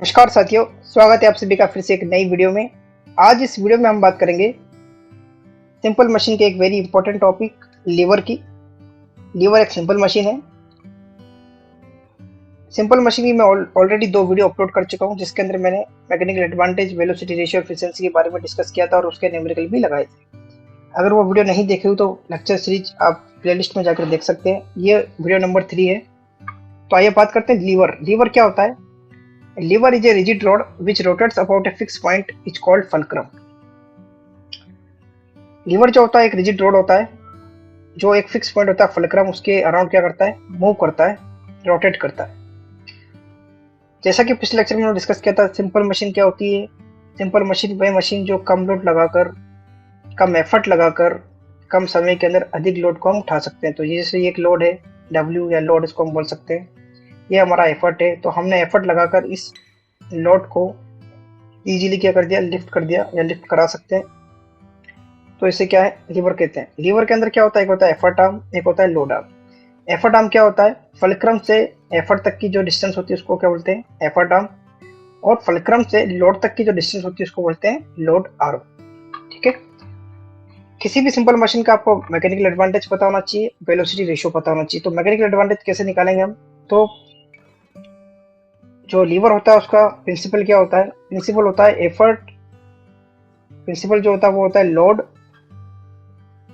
नमस्कार साथियों, स्वागत है आप सभी का फिर से एक नई वीडियो में। आज इस वीडियो में हम बात करेंगे सिंपल मशीन के एक वेरी इंपॉर्टेंट टॉपिक लीवर की। लीवर एक सिंपल मशीन है। सिंपल मशीन की मैं ऑलरेडी 2 वीडियो अपलोड कर चुका हूं, जिसके अंदर मैंने mechanical advantage, velocity ratio, efficiency के बारे में डिस्कस किया था और उसके न्यूमेरिकल भी लगाए थे। अगर वो वीडियो नहीं देखे हो तो लेक्चर सीरीज आप प्लेलिस्ट में जाकर देख सकते हैं। ये वीडियो नंबर 3 है। तो आइए बात करते हैं लीवर। लीवर क्या होता है? Lever is a rigid rod which rotates about a fix point is called fulcrum. Lever जो होता है एक रिजिड रोड होता है, जो एक फिक्स पॉइंट होता है फल्क्रम, उसके अराउंड क्या करता है? मूव करता है, रोटेट करता है। जैसा कि पिछले लेक्चर में हमने डिस्कस किया था, सिंपल मशीन क्या होती है? सिंपल मशीन वह मशीन जो कम लोड लगाकर, कम एफर्ट लगाकर, कम समय के अंदर अधिक लोड को हम उठा सकते हैं। तो ये जैसे एक लोड है डब्ल्यू, या लोड इसको हम बोल सकते हैं, ये हमारा एफर्ट है। तो हमने एफर्ट लगाकर इस लोड को इजीली क्या कर दिया? लिफ्ट कर दिया या लिफ्ट करा सकते हैं। तो इसे क्या है? लीवर कहते हैं। लीवर के अंदर क्या होता है? एक होता है एफर्ट आर्म, एक होता है लोड आर्म। एफर्ट आर्म क्या होता है? फल्क्रम से एफर्ट तक की जो डिस्टेंस होती है उसको क्या बोलते हैं? Effort arm. और फल्क्रम से लोड तक की जो डिस्टेंस होती है उसको बोलते हैं लोड आर्म। ठीक है। किसी भी सिंपल मशीन का आपको मैकेनिकल एडवांटेज पता होना चाहिए, वेलोसिटी रेशियो पता होना चाहिए। तो मैकेनिकल एडवांटेज कैसे निकालेंगे हम? तो जो लीवर होता है उसका प्रिंसिपल क्या होता है? प्रिंसिपल होता है एफर्ट। प्रिंसिपल जो होता है वो होता है load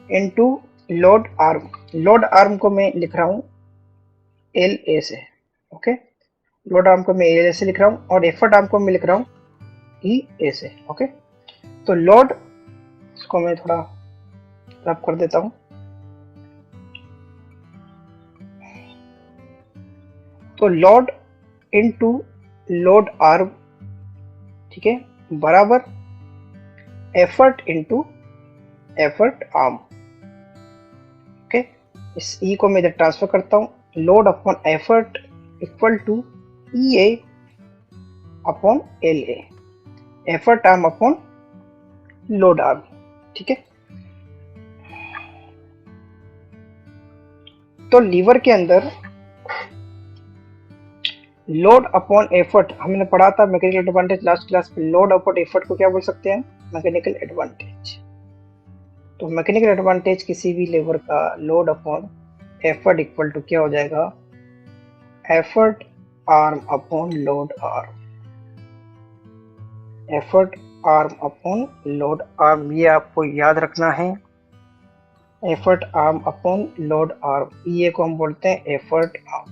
into load arm. Load arm को मैं लिख रहा हूँ एल ए से। ओके। लोड आर्म को मैं एल ए से लिख रहा हूँ और एफर्ट आर्म को मैं लिख रहा हूँ ई ए से। ओके। तो लोड, इसको मैं थोड़ा रब कर देता हूँ। तो लोड इनटू लोड आर्म, ठीक है, बराबर effort into effort arm. Okay. इस ई को मैं इधर ट्रांसफर करता हूँ। Load upon effort equal to E A upon L A, effort arm upon load arm. ठीक है। तो लीवर के अंदर लोड अपॉन एफर्ट हमने पढ़ा था मैकेनिकल एडवांटेज लास्ट क्लास में। लोड अपॉन एफर्ट को क्या बोल सकते हैं? Mechanical advantage. तो मैकेनिकल एडवांटेज किसी भी लीवर का load upon effort equal to क्या हो जाएगा? Effort arm upon load arm. Effort arm upon load arm, ये आपको याद रखना है। Effort arm upon load arm, ये को हम बोलते हैं effort arm.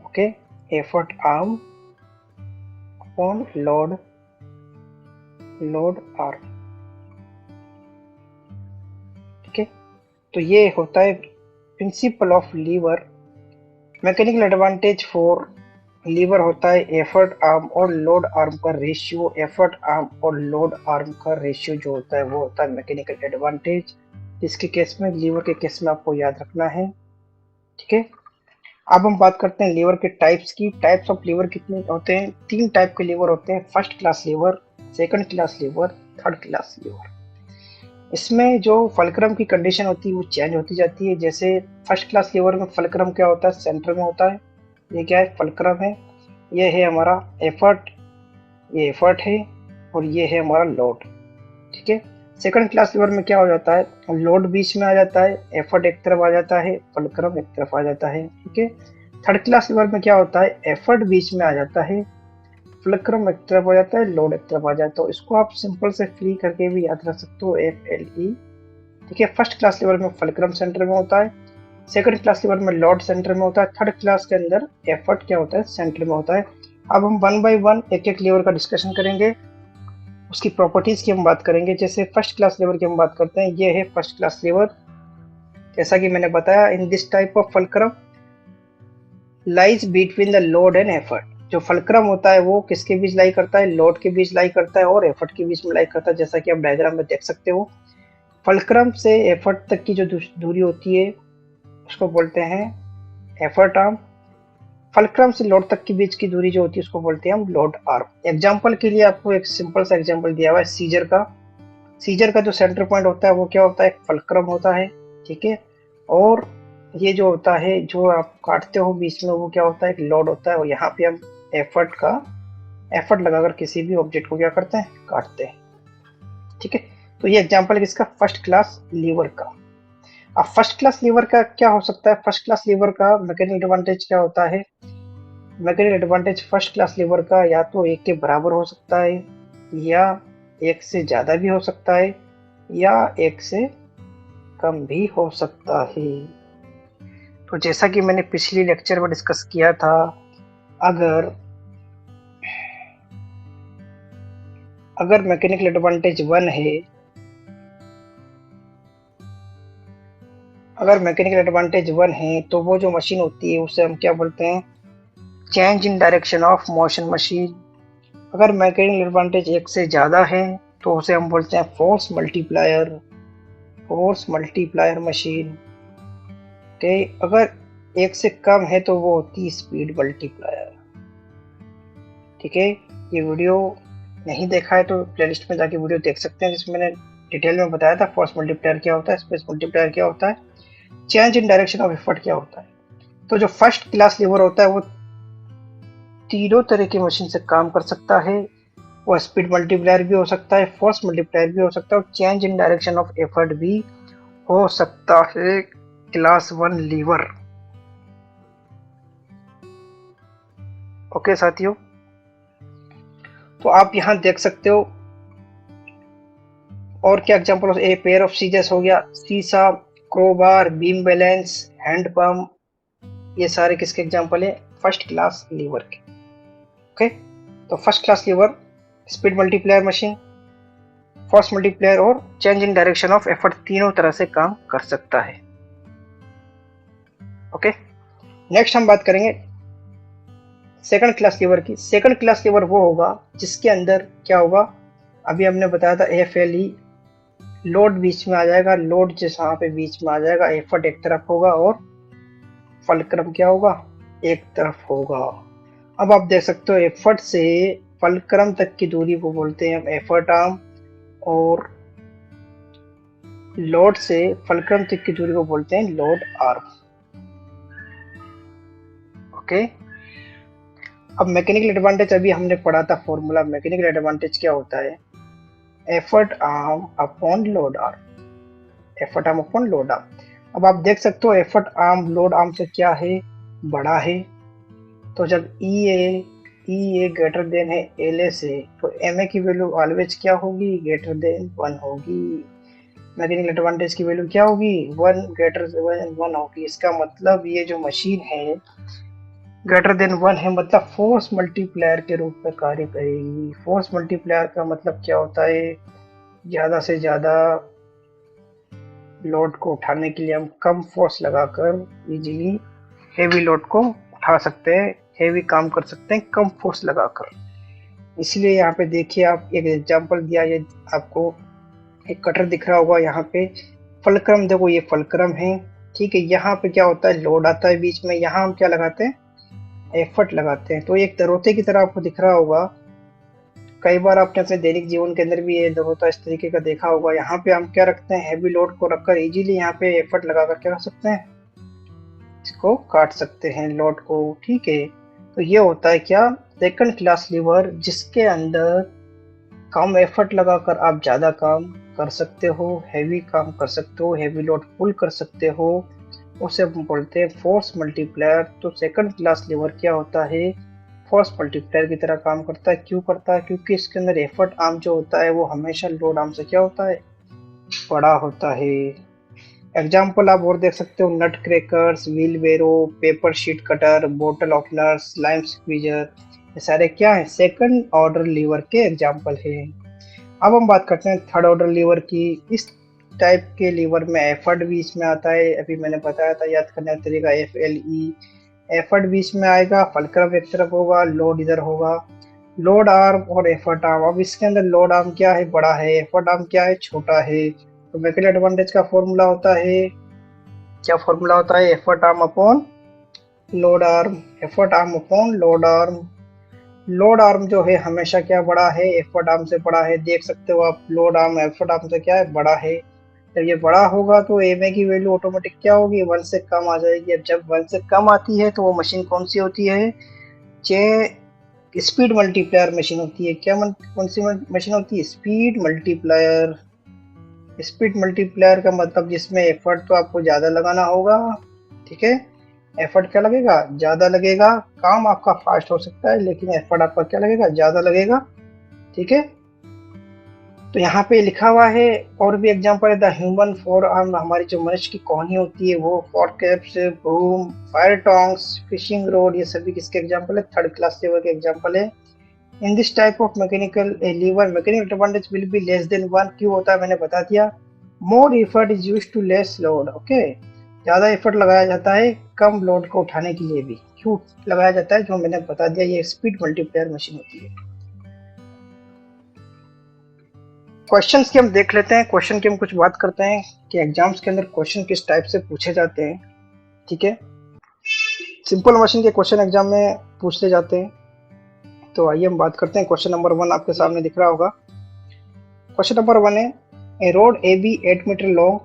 Okay. Effort arm upon load arm. ठीक है। तो ये होता है principle of lever. Mechanical advantage for lever होता है एफर्ट आर्म और लोड आर्म का रेशियो। एफर्ट आर्म और लोड आर्म का रेशियो जो होता है वो होता है मैकेनिकल एडवांटेज। इसके केस में, लीवर के केस में आपको याद रखना है। ठीक है। अब हम बात करते हैं लीवर के टाइप्स की। टाइप्स ऑफ लीवर कितने होते हैं? 3 टाइप के लीवर होते हैं। First class liver, second class lever, third class lever. इसमें जो फल्क्रम की कंडीशन होती है वो चेंज होती जाती है। जैसे फर्स्ट क्लास लीवर में फल्क्रम क्या होता है? सेंटर में होता है। ये क्या है? फल्क्रम है। ये है हमारा एफर्ट, ये एफर्ट है, और ये है हमारा लोड। ठीक है। सेकंड क्लास लीवर में क्या हो जाता है? लोड बीच में आ जाता है, एफर्ट एक तरफ आ जाता है, फल्क्रम एक तरफ आ जाता है। ठीक है। थर्ड क्लास लीवर में क्या होता है? एफर्ट बीच में आ जाता है, फल्क्रम एक तरफ आ जाता है, लोड एक तरफ आ जाता है। तो इसको आप सिंपल से फ्री करके भी याद रख सकते हो, एफ एल ई। ठीक है। फर्स्ट क्लास लीवर में फल्क्रम सेंटर में होता है, सेकंड क्लास लीवर में लोड सेंटर में होता है, थर्ड क्लास के अंदर एफर्ट क्या होता है? सेंटर में होता है। अब हम वन बाय वन एक एक लीवर का डिस्कशन करेंगे, उसकी प्रॉपर्टीज की हम बात करेंगे। जैसे फर्स्ट क्लास लीवर की हम बात करते हैं, ये है फर्स्ट क्लास लीवर। जैसा कि मैंने बताया, इन this type of fulcrum lies between the load and effort. जो फल्क्रम होता है वो किसके बीच लाई करता है? लोड के बीच लाई करता है और एफर्ट के बीच में लाई करता है, जैसा कि आप डायग्राम में देख सकते हो। फल्क्रम से एफर्ट तक की जो दूरी होती है उसको बोलते हैं एफर्ट आर्म। फल्क्रम से लोड तक के बीच की दूरी जो होती है उसको बोलते हैं हम लोड आर्म। एग्जाम्पल के लिए आपको एक सिंपल सा एग्जाम्पल दिया हुआ है सीजर का। सीजर का जो सेंटर पॉइंट होता है वो क्या होता है? एक फल्क्रम होता है। ठीक है। और ये जो होता है, जो आप काटते हो बीच में, वो क्या होता है? एक लोड होता है। और यहाँ पे हम एफर्ट का एफर्ट लगाकर किसी भी ऑब्जेक्ट को क्या करते हैं, काटते हैं। ठीक है, तो ये एग्जांपल है किसका, फर्स्ट क्लास लीवर का। अब फर्स्ट क्लास लीवर का क्या हो सकता है, फर्स्ट क्लास लीवर का मैकेनिकल एडवांटेज क्या होता है, mechanical advantage first class liver का या तो एक के बराबर हो सकता है, या एक से ज्यादा भी हो सकता है, या एक से कम भी हो सकता है। तो जैसा कि मैंने पिछली लेक्चर में डिस्कस किया था, अगर अगर मैकेनिकल एडवांटेज 1 है, अगर मैकेनिकल एडवांटेज 1 है तो वो जो मशीन होती है उसे हम क्या बोलते हैं, change in direction of motion machine. अगर मैकेनिकल एडवांटेज 1 से ज़्यादा है तो उसे हम बोलते हैं force multiplier, force multiplier machine. Okay, अगर 1 से कम है तो वो होती है स्पीड मल्टीप्लायर। ठीक है, ये वीडियो नहीं देखा है तो प्लेलिस्ट में जाके वीडियो देख सकते हैं, जिसमें मैंने डिटेल में बताया था फोर्स मल्टीप्लायर क्या होता है, स्पेस मल्टीप्लायर क्या होता है, change in direction of effort क्या होता है। तो जो फर्स्ट क्लास लीवर होता है वो तीनों तरह की मशीन से काम कर सकता है। वो स्पीड मल्टीप्लायर भी हो सकता है, फोर्स मल्टीप्लायर भी हो सकता है, और change in direction of effort भी हो सकता है क्लास 1 लीवर। ओके साथियों, तो आप यहाँ देख सकते हो और क्या एग्जांपल हो, ए पेयर ऑफ सीजर्स हो गया, seesaw, crowbar, beam balance, hand pump, ये सारे किसके एग्जांपल है, फर्स्ट क्लास लीवर के। ओके, तो first class lever, speed multiplier machine, force multiplier और change in direction of effort तीनों तरह से काम कर सकता है। ओके, नेक्स्ट हम बात करेंगे सेकंड क्लास लीवर की। सेकंड क्लास लीवर वो होगा जिसके अंदर क्या होगा, अभी हमने बताया था एफ एल ई, लोड बीच में आ जाएगा, लोड जिस यहाँ पे बीच में आ जाएगा, एफर्ट एक तरफ होगा और फलक्रम क्या होगा, एक तरफ होगा। अब आप देख सकते हो एफर्ट से फलक्रम तक की दूरी को बोलते हैं हम एफर्ट आर्म, और लोड से फलक्रम तक की दूरी को बोलते हैं लोड आर्म। ओके, अब मैकेनिकल एडवांटेज अभी हमने पढ़ा था फॉर्मूला, मैकेनिकल एडवांटेज क्या होता है, effort arm upon load arm, effort arm upon load arm. अब आप देख सकते हो एफर्ट आर्म लोड आर्म से क्या है, बड़ा है। तो जब ई ए ग्रेटर देन है एल ए से, तो एम ए की वैल्यू ऑलवेज क्या होगी, ग्रेटर देन 1 होगी। मैकेनिकल एडवांटेज की वैल्यू क्या होगी, 1 ग्रेटर देन 1 होगी। इसका मतलब ये जो मशीन है ग्रेटर देन 1 है, मतलब फोर्स मल्टीप्लायर के रूप में कार्य करेगी। फोर्स मल्टीप्लायर का मतलब क्या होता है, ज़्यादा से ज़्यादा लोड को उठाने के लिए हम कम फोर्स लगाकर इजीली हेवी लोड को उठा सकते हैं, हेवी काम कर सकते हैं कम फोर्स लगाकर। इसलिए यहाँ पे देखिए, आप एक एग्जांपल दिया, ये आपको एक कटर दिख रहा होगा यहाँ पे, फलक्रम देखो ये फलक्रम है। ठीक है, यहाँ पे क्या होता है, लोड आता है बीच में, यहाँ हम क्या लगाते हैं, एफर्ट लगाते हैं। तो एक दरोते की तरह आपको दिख रहा होगा, कई बार आपने अपने दैनिक जीवन के अंदर भी ये दरोता इस तरीके का देखा होगा। यहाँ पे हम क्या रखते हैं, हैवी लोड को रखकर इजीली यहाँ पे एफर्ट लगाकर क्या कर सकते हैं, इसको काट सकते हैं लोड को। ठीक है, तो ये होता है क्या, सेकंड क्लास लीवर, जिसके अंदर कम एफर्ट लगाकर आप ज़्यादा काम कर सकते हो, हैवी काम कर सकते हो, हैवी लोड पुल कर सकते हो, उसे हम बोलते हैं फोर्स मल्टीप्लायर। तो सेकंड क्लास लीवर क्या होता है, फोर्स मल्टीप्लायर की तरह काम करता है। क्यों करता है, क्योंकि इसके अंदर एफर्ट आर्म जो होता है वो हमेशा लोड आर्म से क्या होता है, बड़ा होता है। एग्जाम्पल आप और देख सकते हो, नट क्रैकर्स, व्हील बेरो, पेपर शीट कटर, बोतल ओपनर्स, लाइम स्क्वीजर, ये सारे क्या है, सेकंड ऑर्डर लीवर के एग्जाम्पल हैं। अब हम बात करते हैं थर्ड ऑर्डर लीवर की। इस टाइप के लीवर में एफर्ट भी इसमें आता है, अभी मैंने बताया था, याद करने का तरीका एफ एल ई, एफर्ट बीच में आएगा, फलक्रम एक तरफ होगा, लोड इधर होगा, लोड आर्म और एफर्ट आर्म। अब इसके अंदर लोड आर्म क्या है, बड़ा है, एफर्ट आर्म क्या है, छोटा है। तो मैकेनिकल एडवांटेज का फॉर्मूला होता है, क्या फॉर्मूला होता है, effort arm upon load arm, effort arm upon load arm. Load arm जो है हमेशा क्या बड़ा है, एफर्ट आर्म से बड़ा है। देख सकते हो आप, लोड आर्म एफर्ट आर्म से क्या है, बड़ा है। जब ये बड़ा होगा तो एम ए की वैल्यू ऑटोमेटिक क्या होगी, 1 से कम आ जाएगी। अब जब 1 से कम आती है तो वो मशीन कौन सी होती है, चे स्पीड मल्टीप्लायर मशीन होती है। क्या कौन सी मशीन होती है? Speed multiplier. स्पीड मल्टीप्लायर का मतलब जिसमें एफर्ट तो आपको ज़्यादा लगाना होगा, ठीक है। एफर्ट क्या लगेगा? ज़्यादा लगेगा। काम आपका फास्ट हो सकता है लेकिन एफर्ट आपका क्या लगेगा? ज़्यादा लगेगा, ठीक है। तो यहाँ पे लिखा हुआ है और भी एग्जांपल है, द ह्यूमन फोर आर्म, हमारी जो मनुष्य की कोहनी होती है वो, forceps, broom, fire tongs, fishing rod, ये सभी किसके एग्जांपल है? थर्ड क्लास लेवल के एग्जांपल है। In this type of mechanical lever mechanical advantage will be less than one. क्यों होता है मैंने बता दिया। More effort is used to less load, okay. ज्यादा एफर्ट लगाया जाता है कम लोड को उठाने के लिए भी। क्यों लगाया जाता है? जो मैंने बता दिया, ये स्पीड मल्टीप्लायर मशीन होती है। क्वेश्चंस की हम देख लेते हैं। क्वेश्चन की हम कुछ बात करते हैं कि एग्जाम्स के अंदर क्वेश्चन किस टाइप से पूछे जाते हैं, ठीक है। सिंपल मशीन के क्वेश्चन एग्जाम में पूछ ले जाते हैं। तो आइए हम बात करते हैं। क्वेश्चन नंबर 1 आपके सामने दिख रहा होगा। क्वेश्चन नंबर 1 है, a rod A B 8 metre long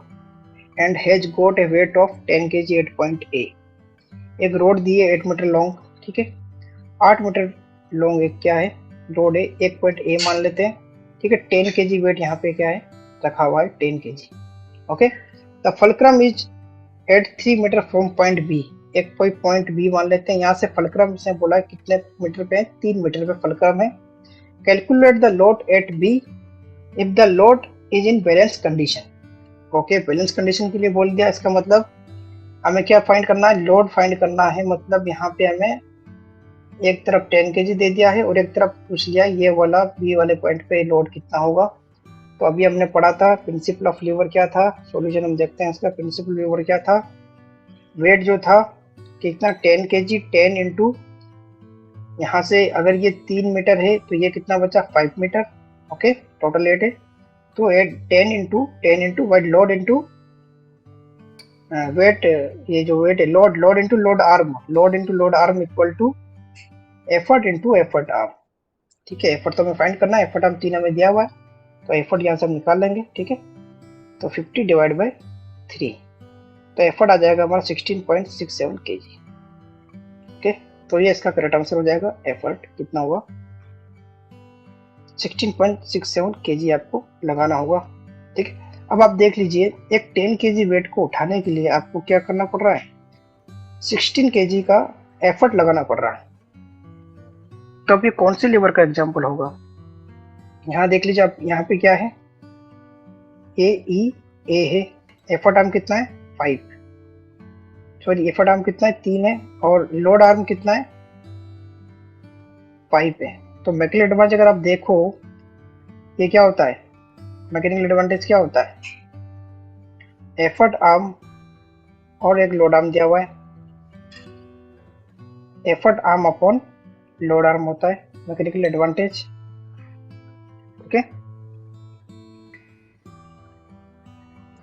and has got a weight of 10 kg at point A. एक रोड दी है 8 मीटर लॉन्ग, ठीक है। 8 मीटर लॉन्ग एक क्या है? रोड है। एक पॉइंट ए मान लेते हैं, ठीक है। 10 kg वेट यहाँ पे क्या है? रखा हुआ है 10 kg, okay. The fulcrum is at 3 metre from point B. एक कोई पॉइंट बी मान लेते हैं। यहाँ से फलक्रम से बोला है कितने मीटर पे है? 3 मीटर पे फलक्रम है। Calculate the load at B if the load is in balance condition. Okay, balance condition के लिए बोल दिया। इसका मतलब हमें क्या फाइंड करना है? लोड फाइंड करना है। मतलब यहाँ पे हमें एक तरफ 10 kg दे दिया है और एक तरफ पूछ लिया ये वाला बी वाले पॉइंट पे लोड कितना होगा। तो अभी हमने पढ़ा था प्रिंसिपल ऑफ लीवर क्या था। सॉल्यूशन हम देखते हैं इसका। प्रिंसिपल लीवर क्या था? वेट जो था कितना? 10 kg। 10 इंटू यहाँ से अगर ये 3 मीटर है तो ये कितना बचा? 5 मीटर, ओके। टोटल 8 है तो 10 into weight load into weight, ये जो वेट है load into load arm equal to effort into effort arm, ठीक है। एफर्ट तो हमें फाइंड करना है। एफर्ट आर्म 3 हमें दिया हुआ है तो एफर्ट यहाँ से हम निकाल लेंगे, ठीक है। तो 50 डिवाइड बाई 3 तो एफर्ट आ जाएगा हमारा 16.67 kg, ओके। तो ये इसका करेक्ट आंसर हो जाएगा। एफर्ट कितना हुआ? 16.67 kg आपको लगाना होगा, ठीक है। अब आप देख लीजिए, एक 10 kg वेट को उठाने के लिए आपको क्या करना पड़ रहा है? 16 kg का एफर्ट लगाना पड़ रहा है। तो अब ये कौन सी लीवर का एग्जाम्पल होगा? यहाँ देख लीजिए आप, यहाँ पे क्या है? ए है। एफर्ट आर्म कितना है? 5। सॉरी, एफर्ट आर्म कितना है? 3 है। और लोड आर्म कितना है? 5 है। तो मैकेनिकल एडवांटेज अगर आप देखो, ये क्या होता है? मैकेनिकल एडवांटेज क्या होता है? एफर्ट आर्म और एक लोड आर्म दिया हुआ है। Effort arm upon load arm होता है मैकेनिकल एडवांटेज, ओके।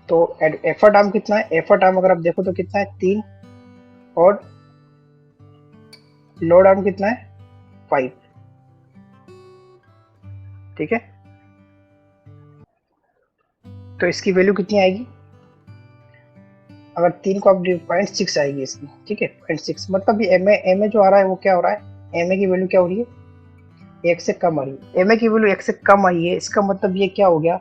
तो एफर्ट आर्म कितना है? एफर्ट आर्म अगर आप देखो तो कितना है? 3। और लोड आर्म कितना है? 5, ठीक है। तो इसकी वैल्यू कितनी आएगी? अगर 3 को आप 0.6 आएगी इसकी, ठीक है। 0.6 मतलब ये एम ए जो आ रहा है वो क्या हो रहा है? एम ए की वैल्यू क्या हो रही है? 1 से कम आ रही है। एम ए की वैल्यू 1 से कम आई है, इसका मतलब ये क्या हो गया?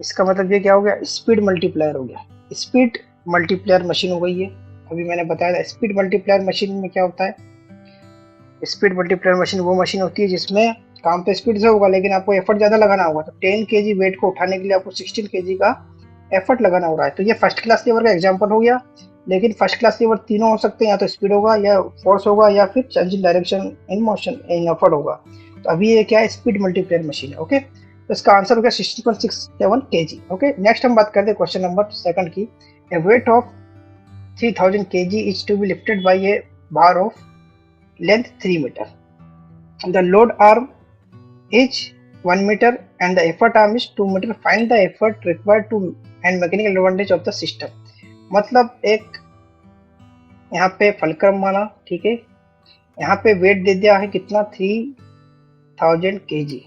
इसका मतलब ये क्या हो गया? स्पीड मल्टीप्लायर हो गया। स्पीड मल्टीप्लायर मशीन हो गई है। अभी मैंने बताया था स्पीड मल्टीप्लायर मशीन में क्या होता है। स्पीड मल्टीप्लायर मशीन वो मशीन होती है जिसमें काम तो स्पीड से होगा लेकिन आपको एफर्ट ज्यादा लगाना होगा। तो 10 kg वेट को उठाने के लिए आपको 16 kg का एफर्ट लगाना हो रहा है। तो ये फर्स्ट क्लास लीवर का एग्जाम्पल हो गया। लेकिन फर्स्ट क्लास लीवर तीनों हो सकते हैं, या तो स्पीड होगा या फोर्स होगा या फिर change in direction in motion in effort होगा। तो अभी ये क्या है? स्पीड मल्टीप्लायर मशीन है, ओके। तो इसका आंसर हो गया 16.67 kg, ओके। नेक्स्ट हम बात करते हैं क्वेश्चन नंबर 2 की। A weight of 3000 kg is to be lifted by a bar of length 3 meter. The load arm is 1 meter and the effort arm is 2 meter. Find the effort required to and mechanical advantage of the system. मतलब एक यहाँ पे fulcrum माना, ठीक है। यहाँ पे wait दे दिया है कितना? 3000 kg,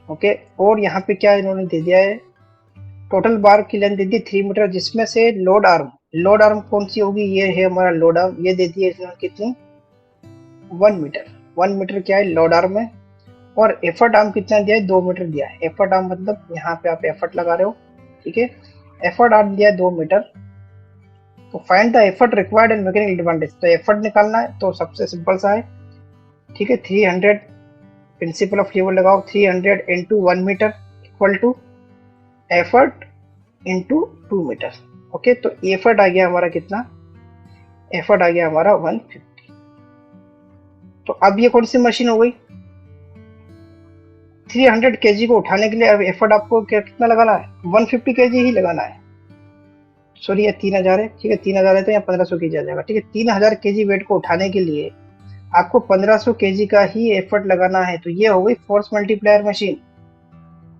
ओके। और यहाँ पे क्या इन्होंने दे दिया है? टोटल बार की लेंथ दे दी 3 मीटर, जिसमें से लोड आर्म कौन सी होगी? ये है हमारा लोड आर्म। ये दे दी है कितनी? 1 मीटर, 1 मीटर क्या है लोड आर्म है, और एफर्ट आर्म कितना दिया है 2 मीटर दिया है। एफर्ट आर्म मतलब यहाँ पे आप एफर्ट लगा रहे हो, ठीक है। एफर्ट आर्म दिया है 2 मीटर। तो find the effort required and mechanical advantage, तो एफर्ट निकालना है तो सबसे सिंपल सा है, ठीक है। 300 प्रिंसिपल ऑफ लीवर लगाओ, 300 into 1 metre equal to effort into 2 metre. Okay, तो एफर्ट आ गया हमारा कितना, एफर्ट आ गया हमारा 150। तो अब ये कौन सी मशीन हो गई, 300 केजी को उठाने के लिए अब एफर्ट आपको कितना लगाना है, 150 केजी ही लगाना है। सॉरी, ये 3000 है, ठीक है। 3000 है तो यहाँ 1500 केजी आ जाएगा, ठीक है। 3000 केजी वेट को उठाने के लिए आपको 1500 केजी का ही एफर्ट लगाना है। तो ये हो गई force multiplier machine,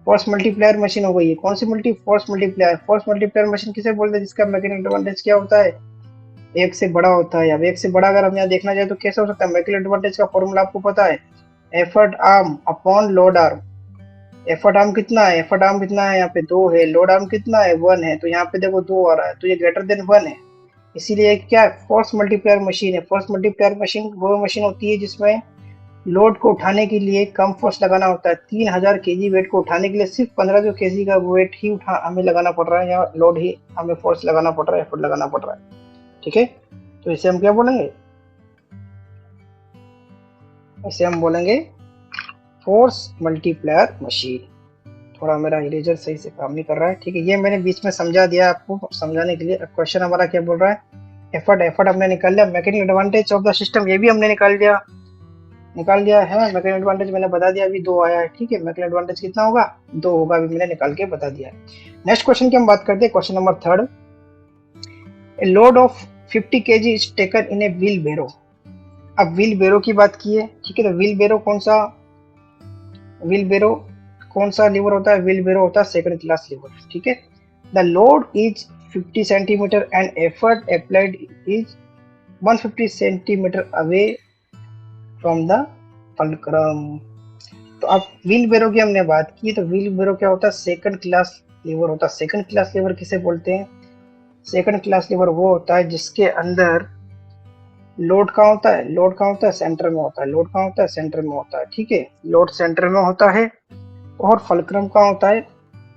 force multiplier machine हो गई है। कौन सी force multiplier, force multiplier machine किसे बोलते हैं, जिसका मैकेनिकल एडवांटेज क्या होता है, एक से बड़ा होता है। अब एक से बड़ा अगर हम यहाँ देखना चाहे तो कैसे हो सकता है, मैकेनिकल एडवांटेज का फॉर्मूला आपको पता है, effort arm upon load arm. Effort arm कितना है, एफर्ट आर्म कितना है, यहाँ पे 2 है, लोड आर्म कितना है 1 है, तो यहाँ पे देखो 2 आ रहा है, तो ये ग्रेटर देन 1 है, इसीलिए क्या है, फोर्स मल्टीप्लायर मशीन है। फोर्स मल्टीप्लायर मशीन वो मशीन होती है जिसमें लोड को उठाने के लिए कम फोर्स लगाना होता है। 3000 केजी वेट को उठाने के लिए सिर्फ 1500 केजी का वेट ही हमें लगाना पड़ रहा है, या लोड ही हमें फोर्स लगाना पड़ रहा है, एफर्ट लगाना पड़ रहा है, ठीक है। तो इसे हम क्या बोलेंगे, इसे हम बोलेंगे फोर्स मल्टीप्लायर मशीन। थोड़ा मेरा इरेजर सही से काम नहीं कर रहा है, ठीक है। ये मैंने बीच में समझा दिया आपको समझाने के लिए। क्वेश्चन हमारा क्या बोल रहा है, एफर्ट, एफर्ट हमने निकाल लिया, mechanical advantage of the system ये भी हमने निकाल दिया है। मैकेनिकल एडवांटेज मैंने बता दिया, अभी 2 आया है, ठीक है। मैकेनिकल एडवांटेज कितना होगा, 2 होगा, अभी मैंने निकाल के बता दिया है। नेक्स्ट क्वेश्चन की हम बात करते हैं, question number 3। A load of 50 kg is taken in a wheelbarrow. अब व्हील बैरो की बात की है, ठीक है। तो व्हील बैरो कौन सा लीवर होता है, व्हील बैरो होता है सेकंड क्लास लीवर, ठीक है। The load is 50 centimetre and effort applied is 150 centimetre away from the fulcrum. तो अब व्हील बैरो की हमने बात की, तो व्हील बैरो क्या होता है, सेकंड क्लास लीवर होता है। सेकंड क्लास लीवर किसे बोलते हैं, सेकंड क्लास लीवर वो होता है जिसके अंदर लोड कहाँ होता है, लोड कहाँ होता है, सेंटर में होता है। लोड कहाँ होता है, सेंटर में होता है, ठीक है। लोड सेंटर में होता है, और फल्क्रम कहाँ होता है,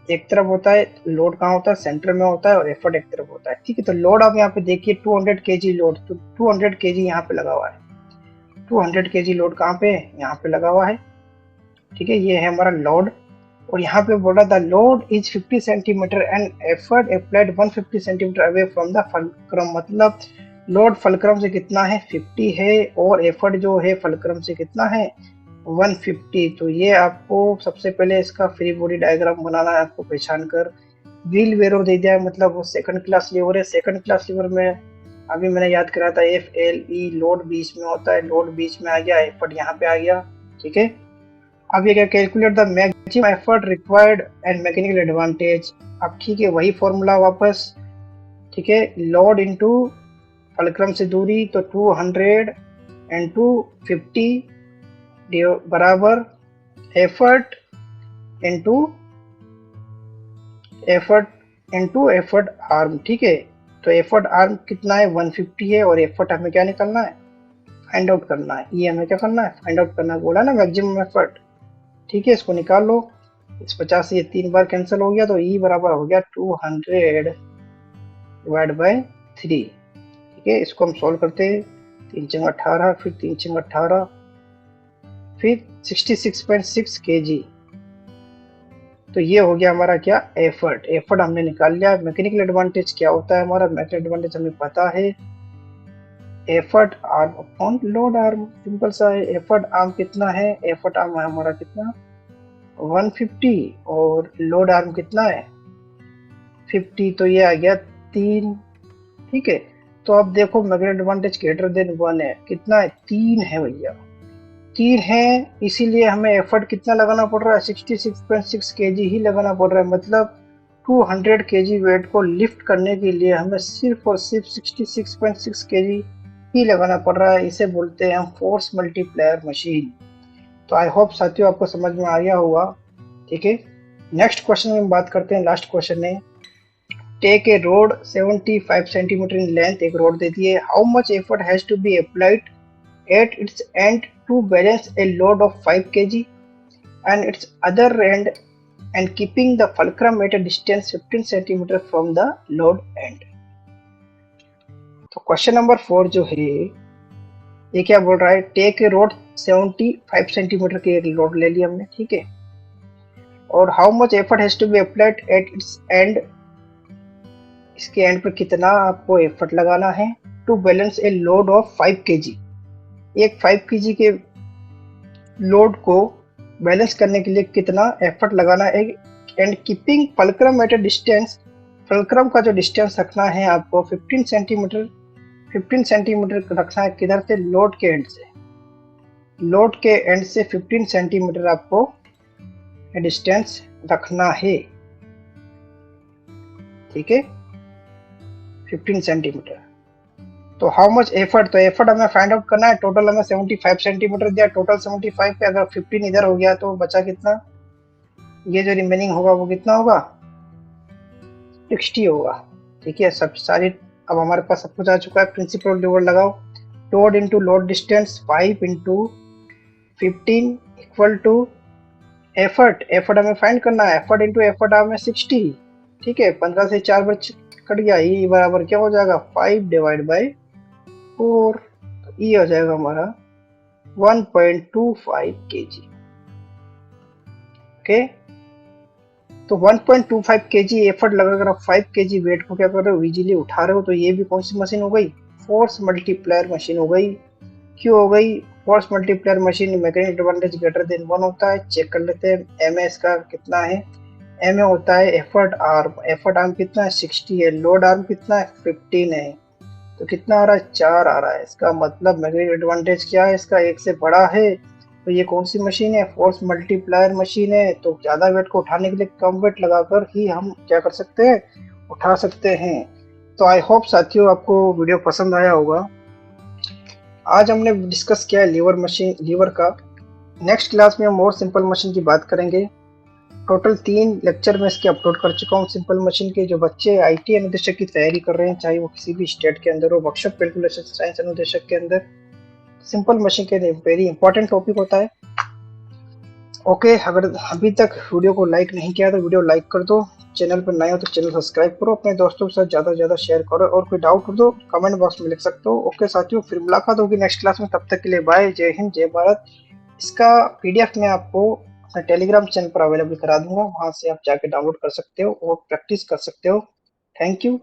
एक तरफ होता है। लोड कहाँ होता है, सेंटर में होता है, और एफर्ट एक तरफ होता है, ठीक है। तो लोड आप यहाँ पे देखिए 200 केजी लोड, तो 200 केजी यहाँ पे लगा हुआ है, 200 केजी लोड कहाँ पे, यहाँ पे लगा हुआ है, ठीक है। ये है हमारा लोड, और यहाँ पे बोला the load is 50 centimetre and effort applied 150 centimetre away from the fulcrum. मतलब लोड फल्क्रम से कितना है, 50 है, और एफर्ट जो है फल्क्रम से कितना है, 150। तो ये आपको सबसे पहले इसका फ्री बॉडी डायग्राम बनाना है आपको पहचान कर। व्हील बैरो दे दिया है, मतलब वो सेकंड क्लास लीवर है। सेकंड क्लास लीवर में अभी मैंने याद करा था FLE, लोड बीच में होता है, लोड बीच में आ गया, एफर्ट यहाँ पे आ गया, ठीक है। अब ये क्या, calculate the maximum effort required and mechanical advantage. अब ठीक है, वही फॉर्मूला वापस, ठीक है। लोड इनटू फल्क्रम से दूरी, तो 200 इंटू 50 बराबर एफर्ट इंटू एफर्ट आर्म, ठीक है। तो एफर्ट आर्म कितना है, 150 है, और एफर्ट हमें क्या निकालना है, फाइंड आउट करना है। ये हमें क्या करना है, फाइंड आउट करना, बोला ना मैक्सिमम एफर्ट, ठीक है। इसको निकाल लो, इस 50 से ये 3 बार कैंसिल हो गया, तो ई बराबर हो गया 200 डिवाइड बाय 3, ठीक है। इसको हम सॉल्व करते हैं, 3 × 18, फिर 3 × 18, फिर 66.6 केजी। तो ये हो गया हमारा क्या, एफर्ट। एफर्ट हमने निकाल लिया। मैकेनिकल एडवांटेज क्या होता है हमारा, मैकेनिकल एडवांटेज हमें पता है, effort arm upon load arm, simple सा है। एफर्ट आर्म कितना है, एफर्ट आर्म है हमारा कितना, 150, और लोड आर्म कितना है 50, तो ये आ गया 3, ठीक है। तो अब देखो मैकेनिकल एडवांटेज ग्रेटर देन 1 है, कितना है, 3 है भैया, 3 है, इसीलिए हमें एफर्ट कितना लगाना पड़ रहा है, 66.6 केजी ही लगाना पड़ रहा है। मतलब 200 केजी वेट को लिफ्ट करने के लिए हमें सिर्फ और सिर्फ 66.6 केजी ही लगाना पड़ रहा है। इसे बोलते हैं हम फोर्स मल्टीप्लायर मशीन। तो आई होप साथियों आपको समझ में आ गया होगा, ठीक है। नेक्स्ट क्वेश्चन में बात करते हैं, लास्ट क्वेश्चन है, take a rod 75 centimetre in length, एक रोड दे दी है, how much effort has to be applied at its end to balance a load of 5 kg and its other end and keeping the fulcrum at a distance 15 cm from the load end. तो question number 4 जो है ये क्या बोल रहा है, take a rod 75 centimetre की एक लोड ले ली हमने, ठीक है, और how much effort has to be applied at its end, इसके एंड पर कितना आपको एफर्ट लगाना है, to balance a load of 5 kg, एक 5 kg के लोड को बैलेंस करने के लिए कितना एफर्ट लगाना है, and keeping fulcrum at a distance, fulcrum का जो डिस्टेंस रखना है आपको 15 सेंटीमीटर, 15 सेंटीमीटर रखना है किधर से, लोड के एंड से, लोड के एंड से 15 सेंटीमीटर आपको डिस्टेंस रखना है, ठीक है, 15 सेंटीमीटर। तो हाउ मच एफर्ट, तो एफर्ट हमें फाइंड आउट करना है, टोटल हमें 75 सेंटीमीटर दिया, टोटल 75 पे अगर 15 इधर हो गया तो बचा कितना, ये जो रिमेनिंग होगा वो कितना होगा, 60 होगा, ठीक है। सब सारी अब हमारे पास सब कुछ आ चुका है, प्रिंसिपल लोड लगाओ, load into load distance 5 into 15 equal to effort, effort हमें फाइंड करना है, एफर्ट इंटू एफर्ट हमें 60, ठीक है, 15 से 4 बार कट गया, ये बराबर क्या हो जाएगा 5 डिवाइड बाई 4, तो ये हो जाएगा हमारा 1.25 kg, ओके। तो 1.25 kg एफर्ट लगाकर आप 5 kg वेट को क्या कर रहे हो, इजीली उठा रहे हो, तो ये भी कौन सी मशीन हो गई, फोर्स मल्टीप्लायर मशीन हो गई। क्यों हो गई, force multiplier machine mechanical advantage greater than 1 होता है, चेक कर लेते हैं, एम का कितना है, एम होता है एफर्ट आर्म, एफर्ट आर्म कितना है 60 है, लोड आर्म कितना है 15 है, तो कितना आ रहा है 4 आ रहा है, इसका मतलब मैग्नेटिक एडवांटेज क्या है, इसका 1 से बड़ा है, तो ये कौन सी मशीन है, फोर्स मल्टीप्लायर मशीन है, तो ज़्यादा वेट को उठाने के लिए कम वेट लगाकर ही हम क्या कर सकते हैं, उठा सकते हैं। तो आई होप साथियों आपको वीडियो पसंद आया होगा। आज हमने डिस्कस किया है लीवर मशीन, लीवर का। नेक्स्ट क्लास में हम और सिंपल मशीन की बात करेंगे। टोटल 3 लेक्चर में इसके अपलोड कर चुका हूँ सिंपल मशीन के। जो बच्चे आईटी अनुदेशक की तैयारी कर रहे हैं, चाहे वो किसी भी स्टेट के अंदर हो, वर्कशॉप कैलकुलेशन साइंस अनुदेशक के अंदर, सिंपल मशीन के वेरी इंपॉर्टेंट टॉपिक होता है। ओके, अगर अभी तक वीडियो को लाइक नहीं किया तो वीडियो लाइक कर दो, चैनल पर नए हो तो चैनल सब्सक्राइब करो, अपने दोस्तों के साथ ज़्यादा से ज़्यादा शेयर करो, और कोई डाउट हो तो कमेंट बॉक्स में लिख सकते हो। ओके साथियों, फिर मुलाकात होगी नेक्स्ट क्लास में, तब तक के लिए बाय, जय हिंद, जय भारत। इसका पीडीएफ मैं आपको अपने टेलीग्राम चैनल पर अवेलेबल करा दूंगा, वहां से आप जाके डाउनलोड कर सकते हो और प्रैक्टिस कर सकते हो। Thank you.